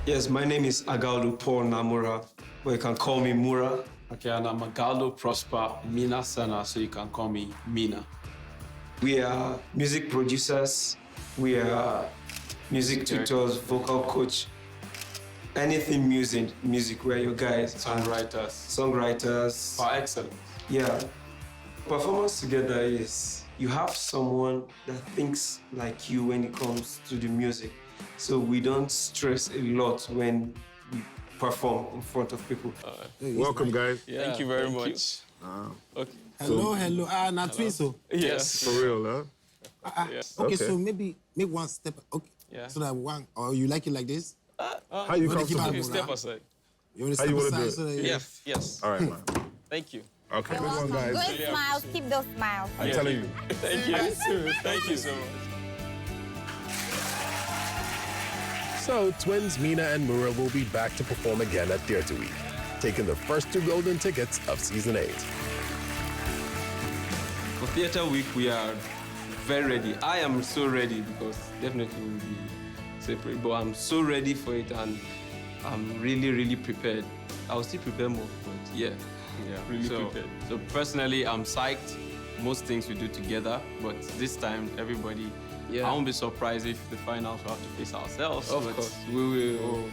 Yes, my name is Agalu Paul Namura, but you can call me Mura. Okay, and I'm Agalo Prosper Mina Sana, so you can call me Mina. We are music producers, we are music tutors, vocal coach, anything music, we're your guys. Songwriters. Par excellence. Yeah. Performance together is you have someone that thinks like you when it comes to the music. So we don't stress a lot when we perform in front of people. Welcome, guys. Yeah, thank you very much. Okay. Hello. Not so. Yes. For real, huh? Yes. Okay, so maybe make one step. Okay. Yeah. So that one, or you like it like this? How you comfortable? You step aside. You want to How step you wanna aside do it? so that Yes, yes. All right, man. Thank you. Okay. You're Good one, welcome. guys. Good smiles. Keep those smiles. I'm telling you. Thank you. Thank you so much. So, twins Mina and Mura will be back to perform again at Theatre Week, taking the first 2 golden tickets of Season 8. For Theatre Week, we are very ready. I am so ready because definitely we'll be separate, but I'm so ready for it and I'm really, really prepared. I'll still prepare more, but yeah, really prepared. So personally, I'm psyched. Most things we do together, but this time, everybody, I won't be surprised if the finals will have to face ourselves. Of course. We will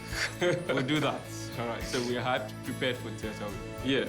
we'll do that. All right, so we're hyped, prepared for Theatre Week. Yeah.